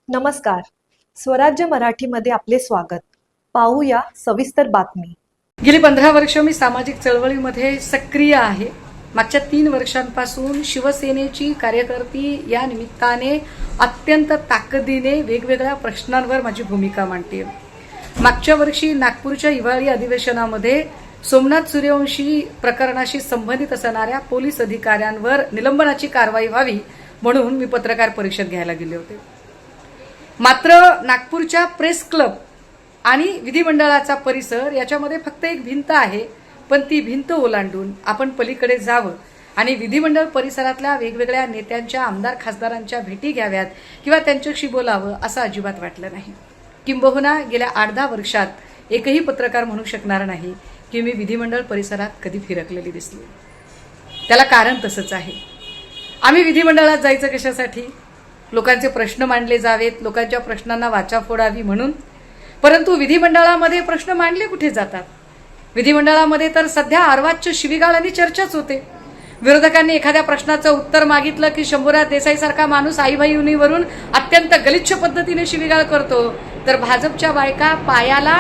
नमस्कार. स्वराज्य मराठीमध्ये आपले स्वागत. पाहूया सविस्तर बातमी. गेली 15 वर्ष मी सामाजिक चळवळीमध्ये सक्रिय आहे. मागच्या 3 वर्षांपासून शिवसेनेची कार्यकर्ती या निमित्ताने अत्यंत ताकदीने वेगवेगळ्या प्रश्नांवर माझी भूमिका मांडते. मागच्या वर्षी नागपूरच्या हिवाळी अधिवेशनामध्ये सोमनाथ सूर्यवंशी प्रकरणाशी संबंधित असणाऱ्या पोलीस अधिकाऱ्यांवर निलंबनाची कारवाई व्हावी म्हणून मी पत्रकार परिषद घ्यायला गेले होते. मात्र नागपूरच्या प्रेस क्लब आणि विधिमंडळाचा परिसर याच्यामध्ये फक्त एक भिंत आहे, पण ती भिंत ओलांडून आपण पलीकडे जावं आणि विधिमंडळ परिसरातल्या वेगवेगळ्या नेत्यांच्या, आमदार खासदारांच्या भेटी घ्याव्यात किंवा त्यांच्याशी बोलावं असं अजिबात वाटलं नाही. किंबहुना गेल्या 8-10 वर्षात एकही पत्रकार म्हणू शकणार नाही की मी विधिमंडळ परिसरात कधी फिरकलेली दिसली. त्याला कारण तसंच आहे. आम्ही विधिमंडळात जायचं कशासाठी? लोकांचे प्रश्न मांडले जावेत, लोकांच्या प्रश्नांना वाचा फोडावी म्हणून. परंतु विधिमंडळामध्ये प्रश्न मांडले कुठे जातात? विधिमंडळामध्ये तर सध्या अर्वाच्य शिवीगाळ आणि चर्चाच होते. विरोधकांनी एखाद्या प्रश्नाचं उत्तर मागितलं की शंभूराज देसाई सारखा माणूस आईबाईवरून अत्यंत गलिच्छ पद्धतीने शिवीगाळ करतो, तर भाजपच्या बायका पायाला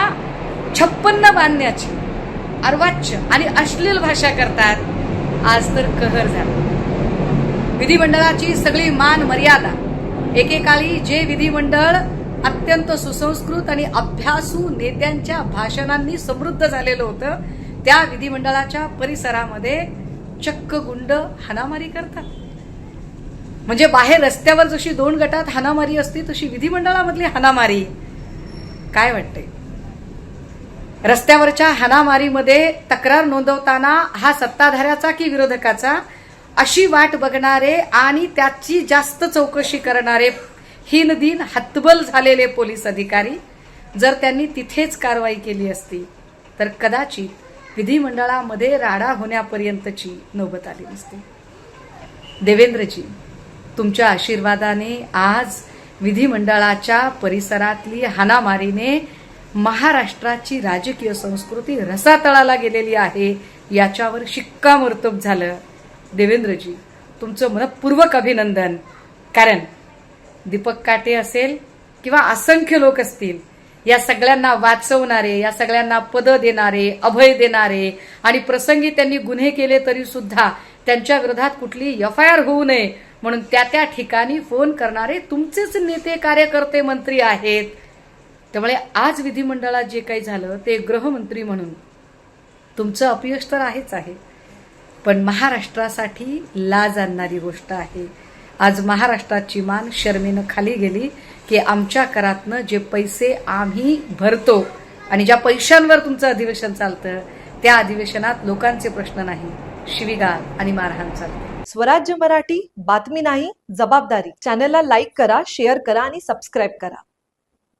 56 बांधण्याची अर्वाच्य आणि अश्लील भाषा करतात. आज तर कहर झाला. विधिमंडळाची सगळी मान मर्यादा, एकेकाळी जे विधिमंडळ अत्यंत सुसंस्कृत आणि अभ्यासू नेत्यांच्या भाषणांनी समृद्ध झालेलं होतं, त्या विधिमंडळाच्या परिसरामध्ये चक्क गुंड हाणामारी करतात. म्हणजे बाहेर रस्त्यावर जशी 2 गटात हाणामारी असते तशी विधिमंडळामधली हाणामारी. काय वाटतंय? रस्त्यावरच्या हाणामारीमध्ये तक्रार नोंदवताना हा सत्ताधाऱ्याचा की विरोधकाचा अशी वाट बघणारे आणि त्याची जास्त चौकशी करणारे हीनदीन हतबल झालेले पोलीस अधिकारी जर त्यांनी तिथेच कारवाई केली असती तर कदाचित विधिमंडळामध्ये राडा होण्यापर्यंतची नौबत आली नसती. देवेंद्रजी, तुमच्या आशीर्वादाने आज विधिमंडळाच्या परिसरातली हाणामारीने महाराष्ट्राची राजकीय संस्कृती रसातळाला गेलेली आहे याच्यावर शिक्कामोर्तब झालं. देवेंद्रजी, तुमचं मनपूर्वक अभिनंदन. कारण दीपक काटे असेल किंवा असंख्य लोक असतील, या सगळ्यांना वाचवणारे, या सगळ्यांना पदं देणारे, अभय देणारे आणि प्रसंगी त्यांनी गुन्हे केले तरी सुद्धा त्यांच्या विरोधात कुठली FIR होऊ नये म्हणून त्या ठिकाणी फोन करणारे तुमचेच नेते, कार्यकर्ते, मंत्री आहेत. त्यामुळे आज विधिमंडळात जे काही झालं ते गृहमंत्री म्हणून तुमचं अपयश तर आहेच आहे, पण महाराष्ट्रासाठी लाज आणणारी गोष्ट आहे. आज महाराष्ट्राची मान शर्मेनं खाली गेली की आमच्या करातनं जे पैसे आम्ही भरतो आणि ज्या पैशांवर तुमचं अधिवेशन चालतं त्या अधिवेशनात लोकांचे प्रश्न नाही, शिवीगाळ आणि मारहाण चालते. स्वराज्य मराठी, बातमी नाही जबाबदारी. चॅनलला लाईक करा, शेअर करा आणि सबस्क्राईब करा.